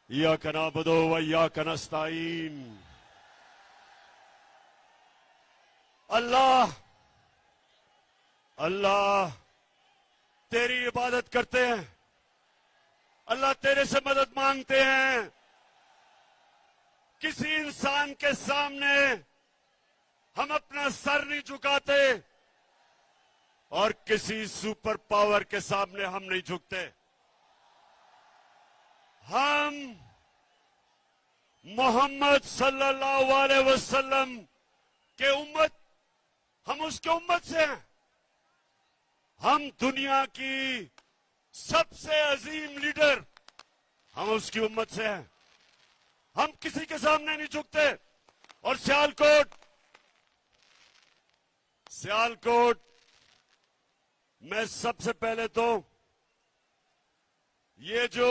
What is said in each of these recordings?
इय्याका नअबुदु व इय्याका नस्तईन। अल्लाह अल्लाह तेरी इबादत करते हैं, अल्लाह तेरे से मदद मांगते हैं। किसी इंसान के सामने हम अपना सर नहीं झुकाते और किसी सुपर पावर के सामने हम नहीं झुकते। हम मोहम्मद सल्लल्लाहु अलैहि वसल्लम के उम्मत, हम उसके उम्मत से हैं। हम दुनिया की सबसे अजीम लीडर, हम उसकी उम्मत से हैं। हम किसी के सामने नहीं झुकते। और सियालकोट मैं सबसे पहले तो ये जो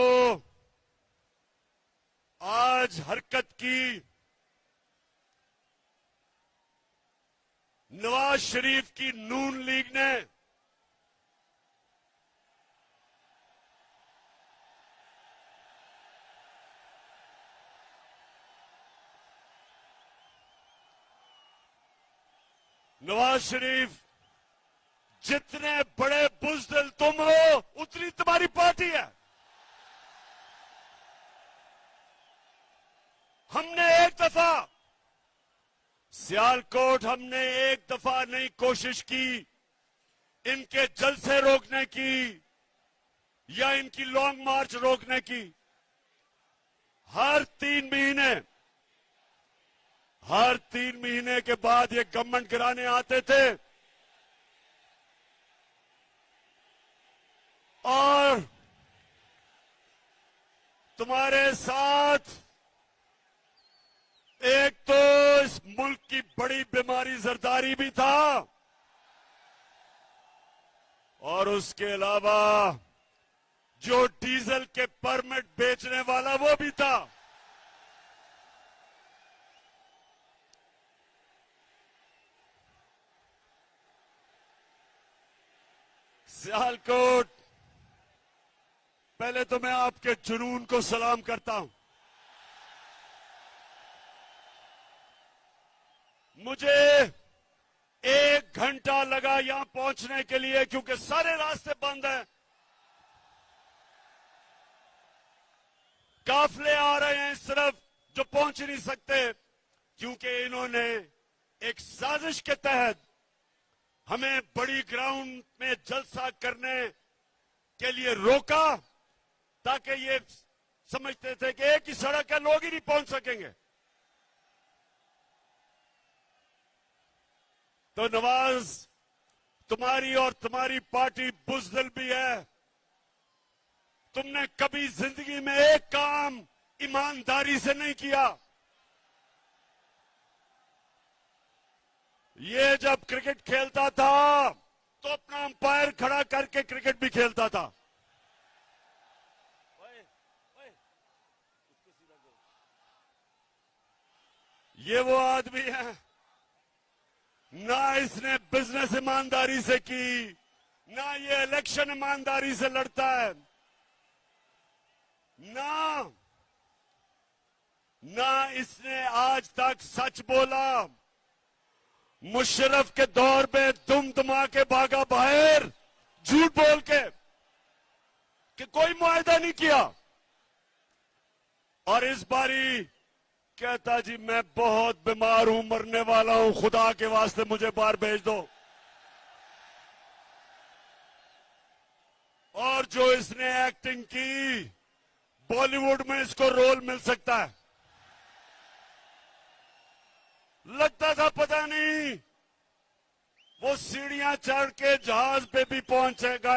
आज हरकत की नवाज शरीफ की नून लीग ने, नवाज शरीफ जितने बड़े बुज़दिल तुम हो उतनी तुम्हारी पार्टी है। हमने एक दफा सियालकोट, हमने एक दफा नहीं कोशिश की इनके जलसे रोकने की या इनकी लॉन्ग मार्च रोकने की। हर 3 महीने के बाद ये गवर्नमेंट गिराने आते थे और तुम्हारे साथ एक तो इस मुल्क की बड़ी बीमारी जरदारी भी था और उसके अलावा जो डीजल के परमिट बेचने वाला वो भी था। सियालकोट, पहले तो मैं आपके जुनून को सलाम करता हूं। मुझे 1 घंटा लगा यहां पहुंचने के लिए क्योंकि सारे रास्ते बंद हैं। काफले आ रहे हैं इस तरफ जो पहुंच नहीं सकते क्योंकि इन्होंने एक साजिश के तहत हमें बड़ी ग्राउंड में जलसा करने के लिए रोका ताकि ये समझते थे कि एक ही सड़क है, लोग ही नहीं पहुंच सकेंगे। तो नवाज, तुम्हारी और तुम्हारी पार्टी बुज़दिल भी है। तुमने कभी जिंदगी में एक काम ईमानदारी से नहीं किया। ये जब क्रिकेट खेलता था तो अपना अंपायर खड़ा करके क्रिकेट भी खेलता था। ये वो आदमी है, ना इसने बिजनेस ईमानदारी से की, ना ये इलेक्शन ईमानदारी से लड़ता है, ना इसने आज तक सच बोला। मुशर्रफ के दौर में दुम दुमा के भागा बाहर झूठ बोल के कि कोई मुआहदा नहीं किया और इस बारी कहता जी मैं बहुत बीमार हूं, मरने वाला हूं, खुदा के वास्ते मुझे बाहर भेज दो। और जो इसने एक्टिंग की, बॉलीवुड में इसको रोल मिल सकता है। लगता था पता नहीं वो सीढ़ियां चढ़ के जहाज पे भी पहुंचेगा।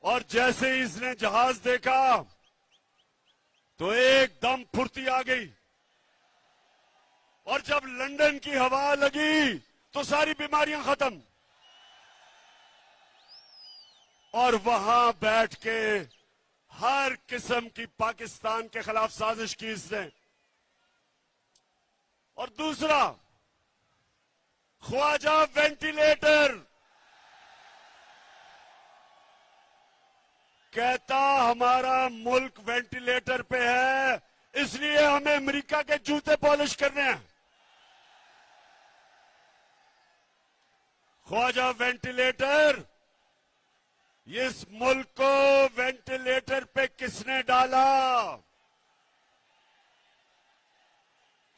और जैसे ही इसने जहाज देखा तो एकदम फुर्ती आ गई और जब लंदन की हवा लगी तो सारी बीमारियां खत्म। और वहां बैठ के हर किस्म की पाकिस्तान के खिलाफ साजिश की इसने। और दूसरा, ख्वाजा वेंटिलेटर, कहता हमारा मुल्क वेंटिलेटर पे है, इसलिए हमें अमेरिका के जूते पॉलिश करने हैं। ख्वाजा वेंटिलेटर, इस मुल्क को वेंटिलेटर पे किसने डाला?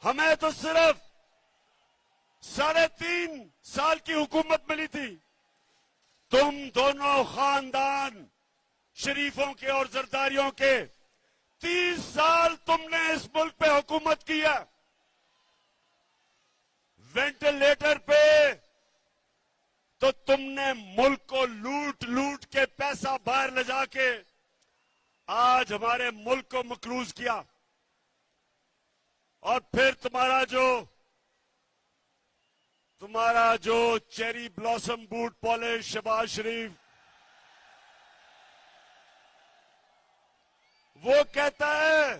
हमें तो सिर्फ 3.5 साल की हुकूमत मिली थी। तुम दोनों खानदान शरीफों के और जरदारियों के 30 साल तुमने इस मुल्क पे हुकूमत की है। वेंटिलेटर पे तो तुमने मुल्क को लूट लूट के पैसा बाहर ले जाके आज हमारे मुल्क को मकरूज किया। और फिर तुम्हारा जो Cherry Blossom boot polish Shahbaz Sharif, वो कहता है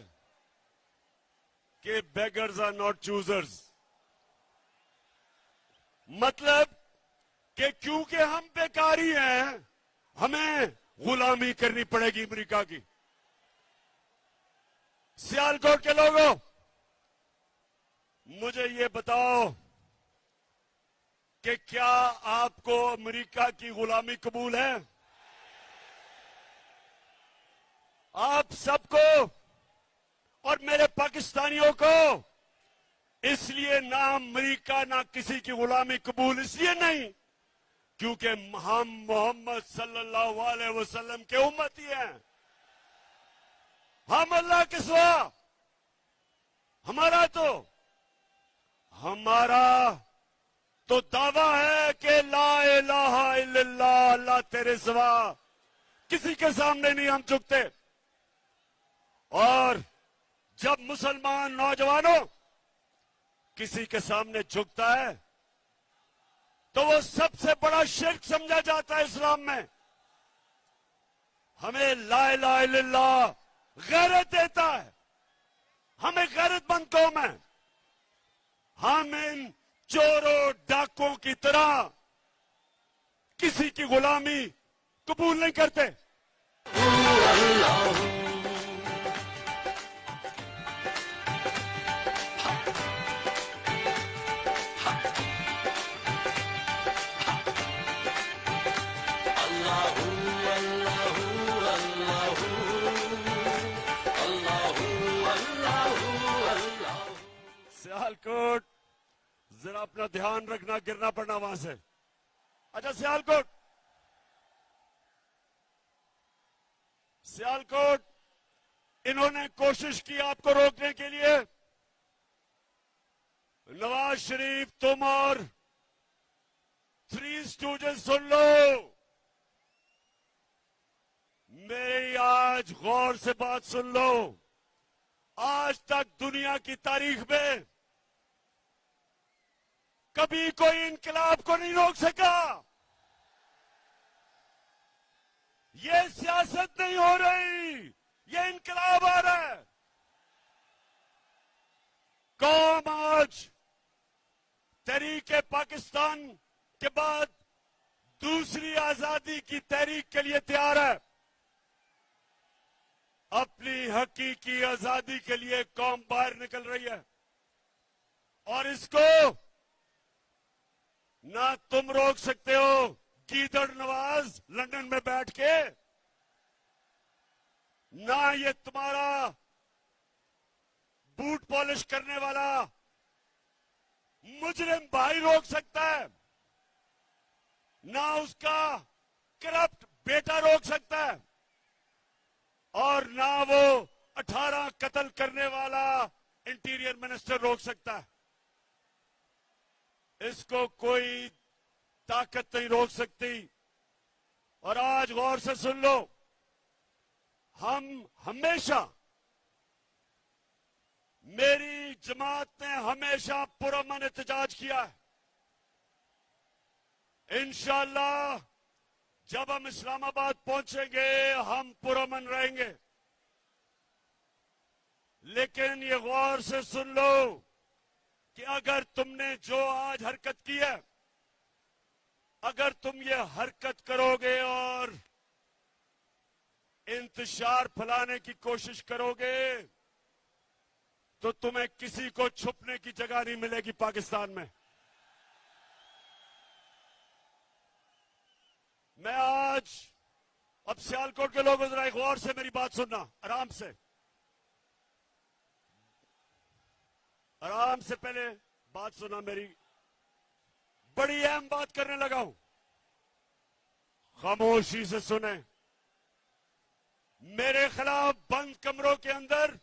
कि बेगर्स आर नॉट चूजर्स। मतलब कि क्योंकि हम बेकारी हैं, हमें गुलामी करनी पड़ेगी अमेरिका की। सियालकोट के लोगों, मुझे ये बताओ कि क्या आपको अमेरिका की गुलामी कबूल है? आप सबको और मेरे पाकिस्तानियों को इसलिए ना अमेरिका ना किसी की गुलामी कबूल इसलिए नहीं क्योंकि हम मोहम्मद सल्लल्लाहु अलैहि वसल्लम के उम्मती हैं। हम अल्लाह के सिवा, हमारा तो दावा है कि ला इलाहा इल्लल्लाह, अल्लाह तेरे सिवा किसी के सामने नहीं हम झुकते। और जब मुसलमान नौजवानों किसी के सामने झुकता है तो वो सबसे बड़ा शिर्क समझा जाता है इस्लाम में। हमें ला इलाहा इल्लल्लाह गैरत देता है, हमें गैरतमंद कौम है। हम इन चोरों डाकों की तरह किसी की गुलामी कबूल नहीं करते। सियालकोट, जरा अपना ध्यान रखना, गिरना पड़ना वहां से। अच्छा, सियालकोट इन्होंने कोशिश की आपको रोकने के लिए। नवाज शरीफ, तुम और 3 स्टूडेंट सुन लो, मेरी आज गौर से बात सुन लो। आज तक दुनिया की तारीख में कभी कोई इनकलाब को नहीं रोक सका। ये सियासत नहीं हो रही, ये इनकलाब आ रहा है। कौम आज तहरीक पाकिस्तान के बाद दूसरी आजादी की तहरीक के लिए तैयार है। अपनी हकीकी आजादी के लिए कौम बाहर निकल रही है और इसको ना तुम रोक सकते हो गीदड़ नवाज लंदन में बैठ के, ना ये तुम्हारा बूट पॉलिश करने वाला मुजरिम भाई रोक सकता है, ना उसका करप्ट बेटा रोक सकता है, और ना वो 18 कत्ल करने वाला इंटीरियर मिनिस्टर रोक सकता है। इसको कोई ताकत नहीं रोक सकती। और आज गौर से सुन लो, हम हमेशा, मेरी जमात ने हमेशा पुरअमन एहतजाज किया है। इंशाअल्लाह जब हम इस्लामाबाद पहुंचेंगे हम पुरअमन रहेंगे। लेकिन ये गौर से सुन लो कि अगर तुमने जो आज हरकत की है, अगर तुम ये हरकत करोगे और इंतशार फैलाने की कोशिश करोगे तो तुम्हें किसी को छुपने की जगह नहीं मिलेगी पाकिस्तान में। मैं आज, अब सियालकोट के लोगों जरा गौर से मेरी बात सुनना, आराम से पहले बात सुना मेरी। बड़ी अहम बात करने लगा हूं, खामोशी से सुने। मेरे खिलाफ बंद कमरों के अंदर,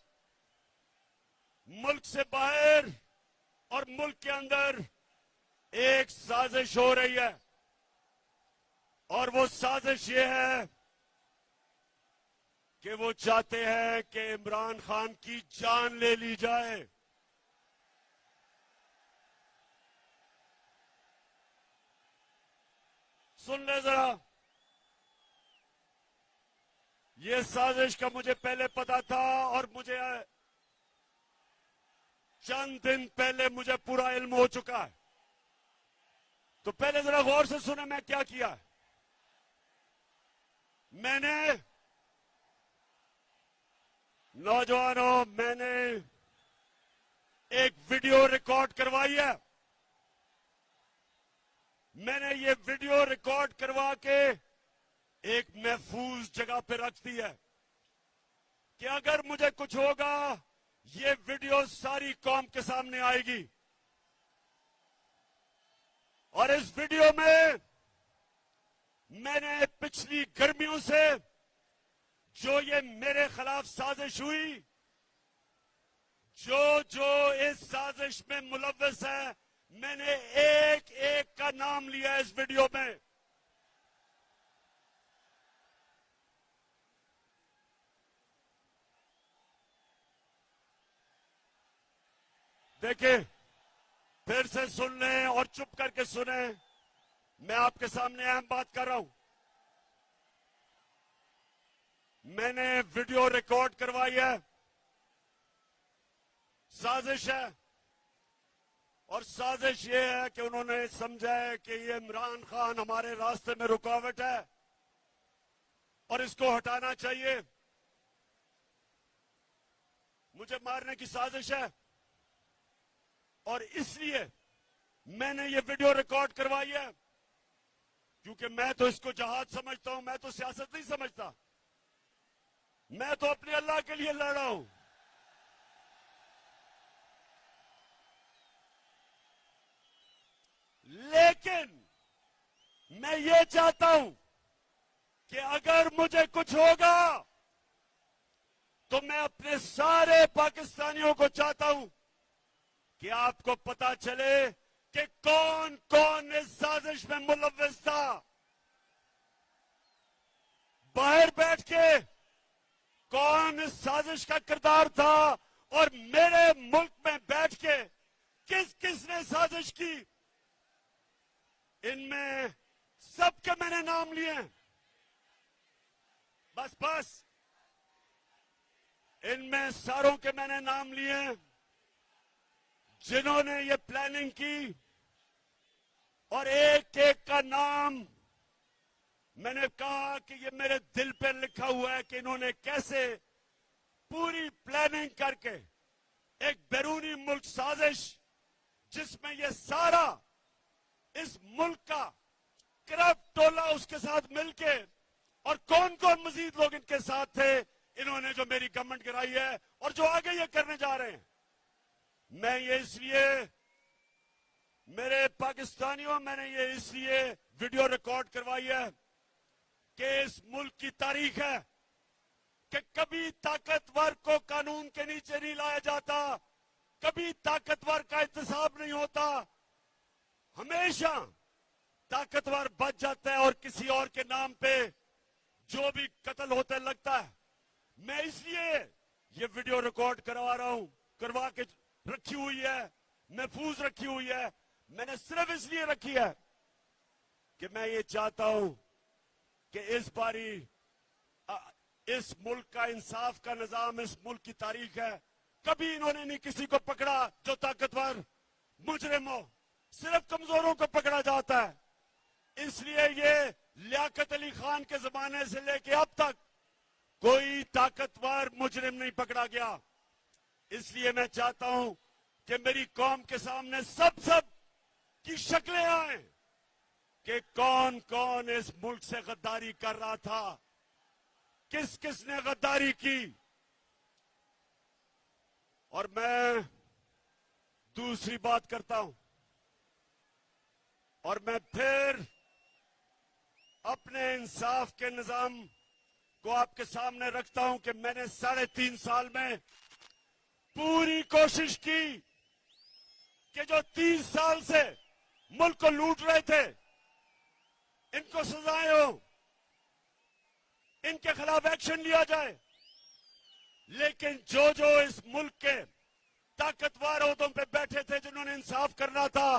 मुल्क से बाहर और मुल्क के अंदर एक साजिश हो रही है, और वो साजिश ये है कि वो चाहते हैं कि इमरान खान की जान ले ली जाए। सुन ले जरा, ये साजिश का मुझे पहले पता था, और मुझे चंद दिन पहले मुझे पूरा इल्म हो चुका है। तो पहले जरा गौर से सुने मैं क्या किया है। मैंने, नौजवानों, मैंने एक वीडियो रिकॉर्ड करवाई है। मैंने ये वीडियो रिकॉर्ड करवा के एक महफूज जगह पे रख दी है कि अगर मुझे कुछ होगा, ये वीडियो सारी कौम के सामने आएगी। और इस वीडियो में मैंने पिछली गर्मियों से जो ये मेरे खिलाफ साजिश हुई, जो इस साजिश में मुलव्वस है, मैंने एक एक का नाम लिया इस वीडियो में। देखिए, फिर से सुन लें और चुप करके सुने, मैं आपके सामने अहम बात कर रहा हूं। मैंने वीडियो रिकॉर्ड करवाई है, साजिश है, और साजिश ये है कि उन्होंने समझा है कि ये इमरान खान हमारे रास्ते में रुकावट है और इसको हटाना चाहिए। मुझे मारने की साजिश है, और इसलिए मैंने ये वीडियो रिकॉर्ड करवाई है, क्योंकि मैं तो इसको जहाद समझता हूं, मैं तो सियासत नहीं समझता। मैं तो अपने अल्लाह के लिए लड़ रहा हूं। लेकिन मैं ये चाहता हूं कि अगर मुझे कुछ होगा तो मैं अपने सारे पाकिस्तानियों को चाहता हूं कि आपको पता चले कि कौन कौन इस साजिश में मुलव्वस था। बाहर बैठ के कौन इस साजिश का किरदार था, और मेरे मुल्क में बैठ के किस किस ने साजिश की, इनमें सबके मैंने नाम लिए हैं। बस इनमें सारों के मैंने नाम लिए हैं जिन्होंने ये प्लानिंग की, और एक एक का नाम मैंने कहा कि ये मेरे दिल पे लिखा हुआ है कि इन्होंने कैसे पूरी प्लानिंग करके एक बैरूनी मुल्क साजिश, जिसमें ये सारा इस मुल्क का करप्ट टोला उसके साथ मिलके, और कौन कौन मजीद लोग इनके साथ थे, इन्होंने जो मेरी गवर्नमेंट गिराई है और जो आगे ये करने जा रहे हैं। मैं ये इसलिए, मेरे पाकिस्तानियों, मैंने ये इसलिए वीडियो रिकॉर्ड करवाई है कि इस मुल्क की तारीख है कि कभी ताकतवर को कानून के नीचे नहीं लाया जाता, कभी ताकतवर का इंतसाब नहीं होता, हमेशा ताकतवर बच जाता है और किसी और के नाम पे जो भी कत्ल होता लगता है। मैं इसलिए ये वीडियो रिकॉर्ड करवा रहा हूं, करवा के रखी हुई है, महफूज रखी हुई है। मैंने सिर्फ इसलिए रखी है कि मैं ये चाहता हूं कि इस बारी इस मुल्क का इंसाफ का निजाम, इस मुल्क की तारीख है, कभी इन्होंने नहीं किसी को पकड़ा जो ताकतवर मुजरिम हो, सिर्फ कमजोरों को पकड़ा जाता है। इसलिए ये लियाकत अली खान के जमाने से लेके अब तक कोई ताकतवर मुजरिम नहीं पकड़ा गया। इसलिए मैं चाहता हूं कि मेरी कौम के सामने सब की शक्लें आए कि कौन कौन इस मुल्क से गद्दारी कर रहा था, किस किस ने गद्दारी की। और मैं दूसरी बात करता हूं और मैं फिर अपने इंसाफ के निजाम को आपके सामने रखता हूं कि मैंने 3.5 साल में पूरी कोशिश की कि जो 30 साल से मुल्क को लूट रहे थे इनको सजाएं हो, इनके खिलाफ एक्शन लिया जाए। लेकिन जो इस मुल्क के ताकतवर ओहदों पे बैठे थे, जिन्होंने इंसाफ करना था,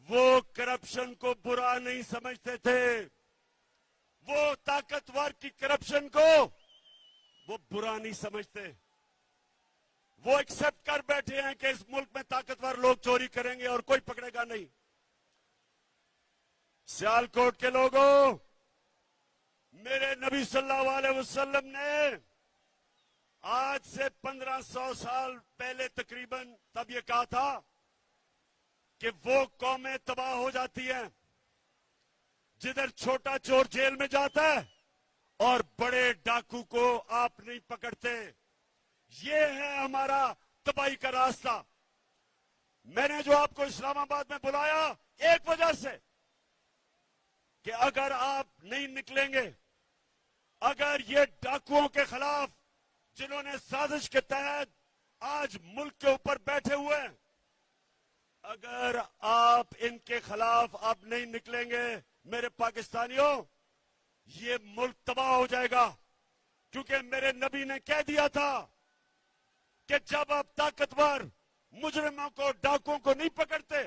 वो करप्शन को बुरा नहीं समझते थे। वो ताकतवर की करप्शन को वो बुरा नहीं समझते। वो एक्सेप्ट कर बैठे हैं कि इस मुल्क में ताकतवर लोग चोरी करेंगे और कोई पकड़ेगा नहीं। सियालकोट के लोगों, मेरे नबी सल्लल्लाहु अलैहि वसल्लम ने आज से 1500 साल पहले तकरीबन तब ये कहा था कि वो कौमें तबाह हो जाती हैं जिधर छोटा चोर जेल में जाता है और बड़े डाकू को आप नहीं पकड़ते। ये है हमारा तबाही का रास्ता। मैंने जो आपको इस्लामाबाद में बुलाया एक वजह से कि अगर आप नहीं निकलेंगे, अगर ये डाकुओं के खिलाफ जिन्होंने साजिश के तहत आज मुल्क के ऊपर बैठे हुए हैं, अगर आप इनके खिलाफ अब नहीं निकलेंगे मेरे पाकिस्तानियों, ये मुल्क तबाह हो जाएगा। क्योंकि मेरे नबी ने कह दिया था कि जब आप ताकतवर मुजरिमों को, डाकुओं को नहीं पकड़ते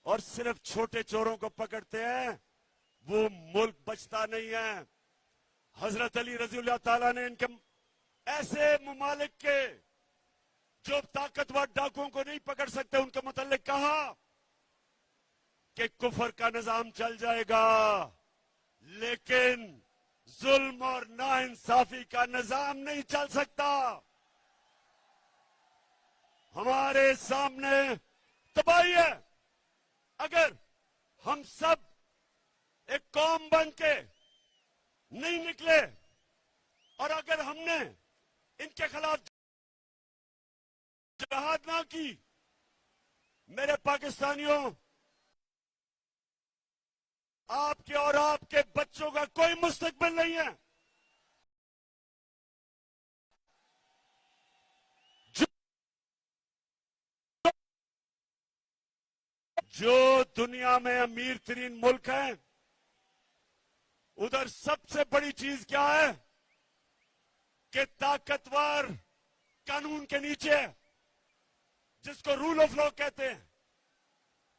और सिर्फ छोटे चोरों को पकड़ते हैं, वो मुल्क बचता नहीं है। हजरत अली रज़ियल्लाहु ताला ने इनके ऐसे ममालिक के जो ताकतवर डाकुओं को नहीं पकड़ सकते उनके मुतालिक कहा कि कुफर का निजाम चल जाएगा, लेकिन जुल्म और नाइंसाफी का निजाम नहीं चल सकता। हमारे सामने तबाही है। अगर हम सब एक कौम बन के नहीं निकले और अगर हमने इनके खिलाफ जिहाद ना की, मेरे पाकिस्तानियों, आपके और आपके बच्चों का कोई मुस्तकबिल नहीं है। जो दुनिया में अमीर तरीन मुल्क है, उधर सबसे बड़ी चीज क्या है कि ताकतवर कानून के नीचे है, जिसको रूल ऑफ लॉ कहते हैं,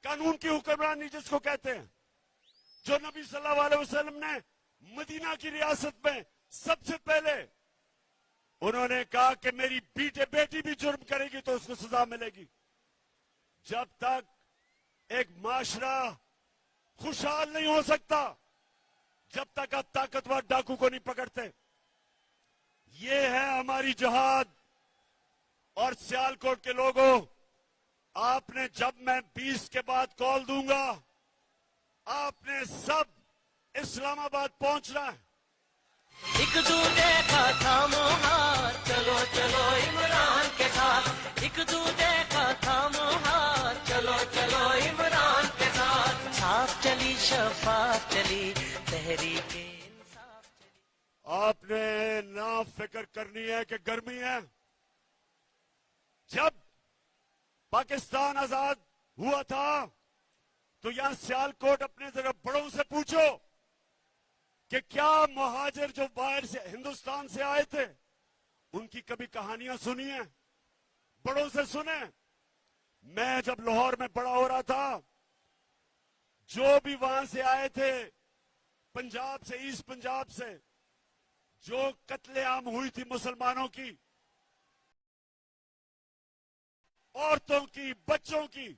कानून की हुक्मरानी जिसको कहते हैं। जो नबी सल्लल्लाहु अलैहि वसल्लम ने मदीना की रियासत में सबसे पहले उन्होंने कहा कि मेरी बेटी भी जुर्म करेगी तो उसको सजा मिलेगी। जब तक एक माशरा खुशहाल नहीं हो सकता, जब तक आप ताकतवर डाकू को नहीं पकड़ते। ये है हमारी जिहाद। और सियालकोट के लोगों, आपने, जब मैं 20 के बाद कॉल दूंगा, आपने सब इस्लामाबाद पहुंचना है। एक दूजे का थामो हाथ, चलो चलो इमरान के साथ। एक दूजे का थामो हाथ, चलो चलो इमरान के साथ। साफ चली शफाफ चली तहरीके इंसाफ चली। आपने ना फिक्र करनी है कि गर्मी है। जब पाकिस्तान आजाद हुआ था तो यहां सियालकोट अपने जरा बड़ों से पूछो कि क्या मुहाजिर जो बाहर से हिंदुस्तान से आए थे उनकी कभी कहानियां सुनी है? बड़ों से सुने। मैं जब लाहौर में बड़ा हो रहा था, जो भी वहां से आए थे, पंजाब से, ईस्ट पंजाब से, जो कत्लेआम हुई थी मुसलमानों की, औरतों की, बच्चों की,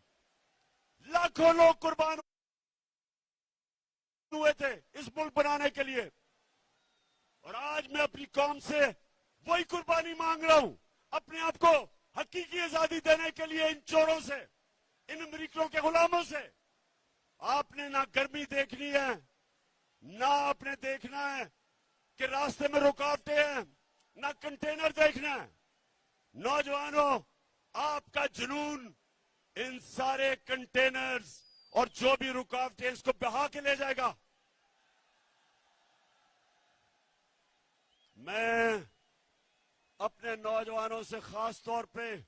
लाखों लोग कुर्बान हुए थे इस मुल्क बनाने के लिए। और आज मैं अपनी कौम से वही कुर्बानी मांग रहा हूं, अपने आप को हकीकी आजादी देने के लिए इन चोरों से, इन अमरीकियों के गुलामों से। आपने ना गर्मी देखनी है, ना आपने देखना है कि रास्ते में रुकावटें हैं, ना कंटेनर देखना है। नौजवानों, आपका जुनून इन सारे कंटेनर्स और जो भी रुकावटें इसको बहा के ले जाएगा। मैं अपने नौजवानों से खास तौर पे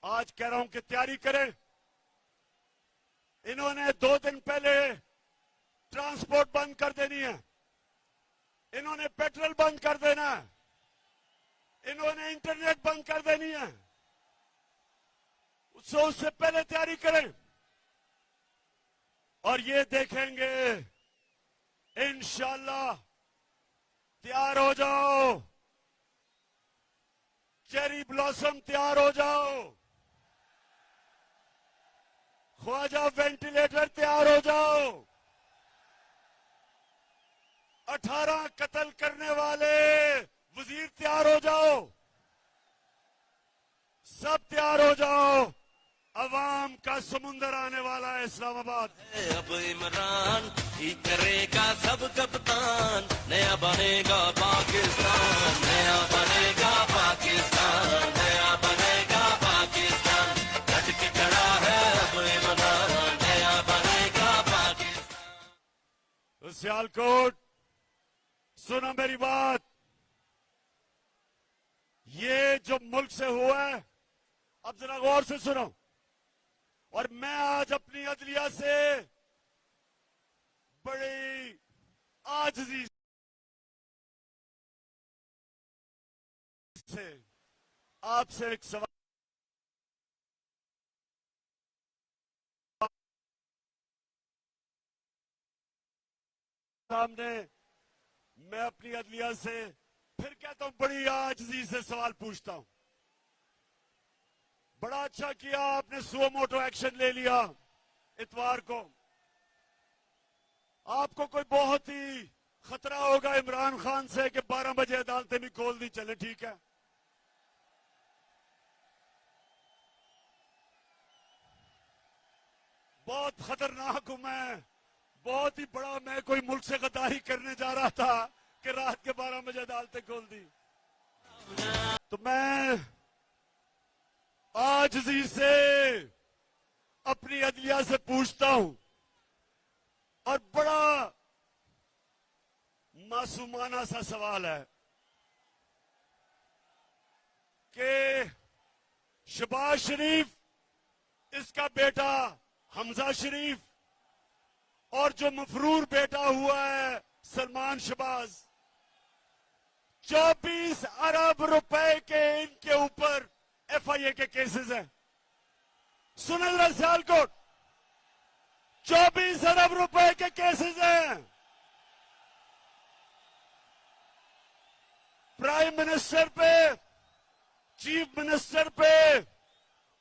आज कह रहा हूं कि तैयारी करें। इन्होंने 2 दिन पहले ट्रांसपोर्ट बंद कर देनी है, इन्होंने पेट्रोल बंद कर देना है, इन्होंने इंटरनेट बंद कर देनी है। उससे पहले तैयारी करें और ये देखेंगे इंशाअल्लाह। तैयार हो जाओ, चेरी ब्लॉसम तैयार हो जाओ, ख्वाजा वेंटिलेटर तैयार हो जाओ, 18 कत्ल करने वाले वजीर तैयार हो जाओ, सब तैयार हो जाओ। अवाम का समुंदर आने वाला है इस्लामाबाद। अब इमरान ही करेगा सब कप्तान, नया बनेगा पाकिस्तान, नया बनेगा पाकिस्तान, नया बनेगा पाकिस्तान। डट के खड़ा है अब इमरान, नया बनेगा पाकिस्तान। सियालकोट, सुनो मेरी बात। ये जो मुल्क से हुआ है, अब जरा गौर से सुनो। और मैं आज अपनी अदलिया से बड़ी आजिज़ी से आपसे एक सवाल सामने, मैं अपनी अदलिया से फिर कहता हूं, बड़ी आजिज़ी से सवाल पूछता हूं। बड़ा अच्छा किया आपने सुओ मोटो एक्शन ले लिया इतवार को। आपको कोई बहुत ही खतरा होगा इमरान खान से कि 12 बजे अदालतें भी खोल दी, चले ठीक है। बहुत खतरनाक हूं मैं, बहुत ही बड़ा, मैं कोई मुल्क से गद्दारी करने जा रहा था कि रात के 12 बजे अदालतें खोल दी। तो मैं आजिज़ी से अपनी अदलिया से पूछता हूं, और बड़ा मासूमाना सा सवाल है कि शहबाज शरीफ, इसका बेटा हमजा शरीफ, और जो मफरूर बेटा हुआ है सलमान शहबाज, 24 अरब रुपए के इनके ऊपर FIA के केसेस हैं। सुने जरा सियालकोट, 24 अरब रुपए के केसेस हैं। प्राइम मिनिस्टर पे, चीफ मिनिस्टर पे,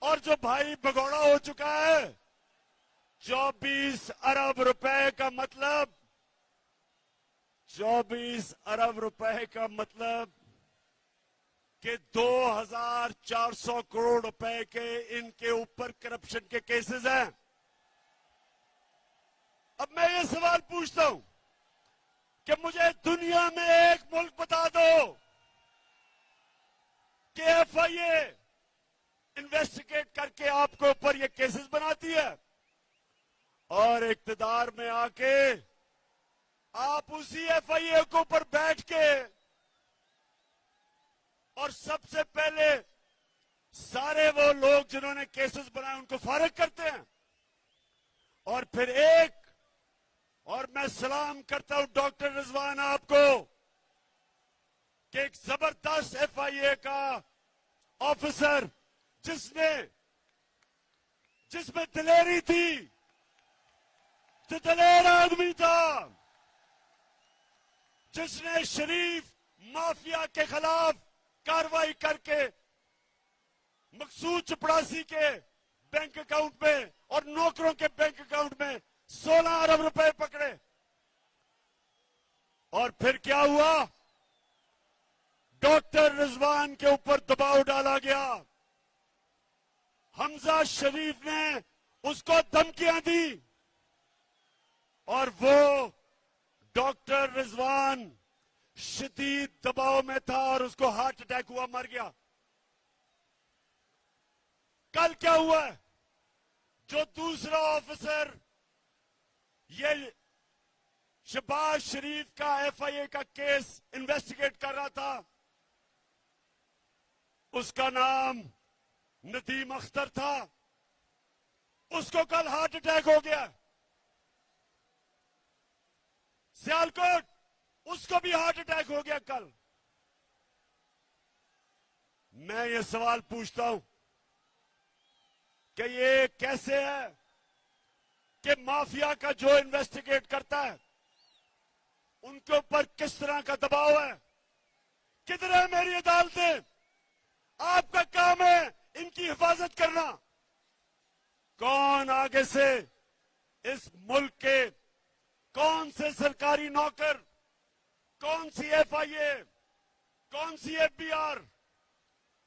और जो भाई भगौड़ा हो चुका है, 24 अरब रुपए का मतलब, 24 अरब रुपए का मतलब कि 2400 करोड़ रुपए के इनके ऊपर करप्शन के केसेस हैं। अब मैं ये सवाल पूछता हूं कि मुझे दुनिया में एक मुल्क बता दो कि FIA इन्वेस्टिगेट करके आपके ऊपर ये केसेस बनाती है, और इक्तदार में आके आप उसी FIA के ऊपर बैठ के और सबसे पहले सारे वो लोग जिन्होंने केसेस बनाए उनको फारिग करते हैं। और फिर और मैं सलाम करता हूं डॉक्टर रिजवान आपको कि एक जबरदस्त FIA का ऑफिसर जिसमें दिलेरी थी, जो दलेर आदमी था, जिसने शरीफ माफिया के खिलाफ कार्रवाई करके मकसूद चपड़ासी के बैंक अकाउंट में और नौकरों के बैंक अकाउंट में 16 अरब रुपए पकड़े। और फिर क्या हुआ? डॉक्टर रिजवान के ऊपर दबाव डाला गया। हमजा शरीफ ने उसको धमकियां दी और वो डॉक्टर रिजवान शदीद दबाव में था और उसको हार्ट अटैक हुआ, मर गया। कल क्या हुआ? जो दूसरा ऑफिसर ये शहबाज शरीफ का एफआईए का केस इन्वेस्टिगेट कर रहा था, उसका नाम नदीम अख्तर था, उसको कल हार्ट अटैक हो गया। सियालकोट, उसको भी हार्ट अटैक हो गया कल। मैं ये सवाल पूछता हूं कि ये कैसे है कि माफिया का जो इन्वेस्टिगेट करता है उनके ऊपर किस तरह का दबाव है? किधर है मेरी अदालतें? आपका काम है इनकी हिफाजत करना। कौन आगे से इस मुल्क के कौन से सरकारी नौकर, कौन सी एफआईए, कौन सी एफबीआर,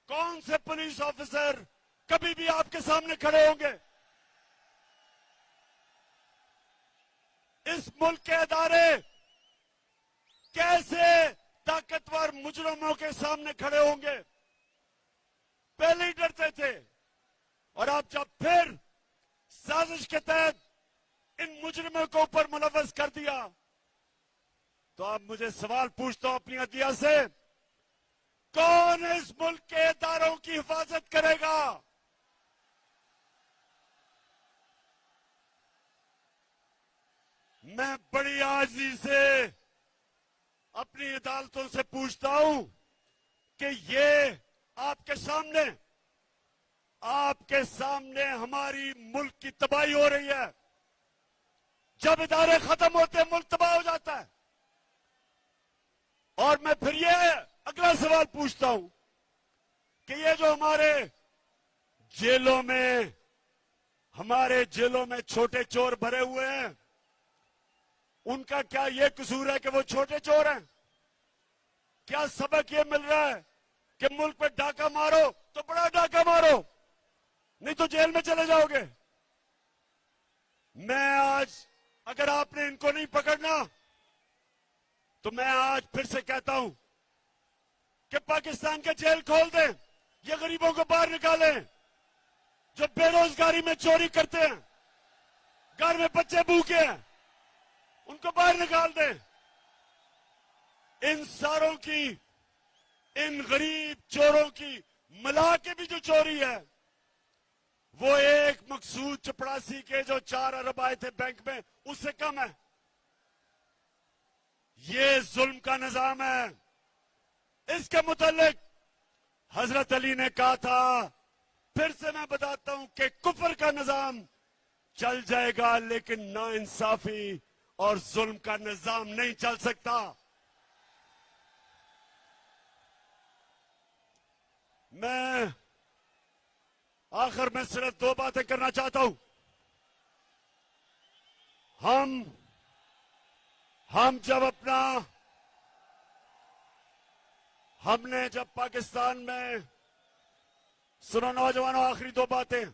कौन से पुलिस ऑफिसर कभी भी आपके सामने खड़े होंगे? इस मुल्क के अदारे कैसे ताकतवर मुजरिमों के सामने खड़े होंगे? पहले ही डरते थे और अब जब फिर साजिश के तहत इन मुजरिमों को ऊपर मुलव्वस कर दिया, तो अब मुझे सवाल पूछता हूं अपनी अदलिया से, कौन इस मुल्क के इदारों की हिफाजत करेगा? मैं बड़ी आजी से अपनी अदालतों से पूछता हूं कि ये आपके सामने हमारी मुल्क की तबाही हो रही है। जब इदारे खत्म होते हैं मुल्क तबाह हो जाता है। और मैं फिर ये अगला सवाल पूछता हूं कि ये जो हमारे जेलों में छोटे चोर भरे हुए हैं, उनका क्या ये कसूर है कि वो छोटे चोर हैं? क्या सबक ये मिल रहा है कि मुल्क पे डाका मारो तो बड़ा डाका मारो, नहीं तो जेल में चले जाओगे? मैं आज, अगर आपने इनको नहीं पकड़ना, तो मैं आज फिर से कहता हूं कि पाकिस्तान के जेल खोल दें, ये गरीबों को बाहर निकालें, जो बेरोजगारी में चोरी करते हैं, घर में बच्चे भूखे हैं, उनको बाहर निकाल दें। इन सारों की, इन गरीब चोरों की मिला के भी जो चोरी है, वो एक मकसूद चपड़ासी के जो 4 अरब आए थे बैंक में, उससे कम है। ये जुल्म का निजाम है। इसके मुतालिक हजरत अली ने कहा था, फिर से मैं बताता हूं कि कुफर का निजाम चल जाएगा लेकिन नाइंसाफी और जुल्म का निजाम नहीं चल सकता। मैं आखिर में सिर्फ 2 बातें करना चाहता हूं। हमने जब पाकिस्तान में, सुनो नौजवानों, आखिरी 2 बातें,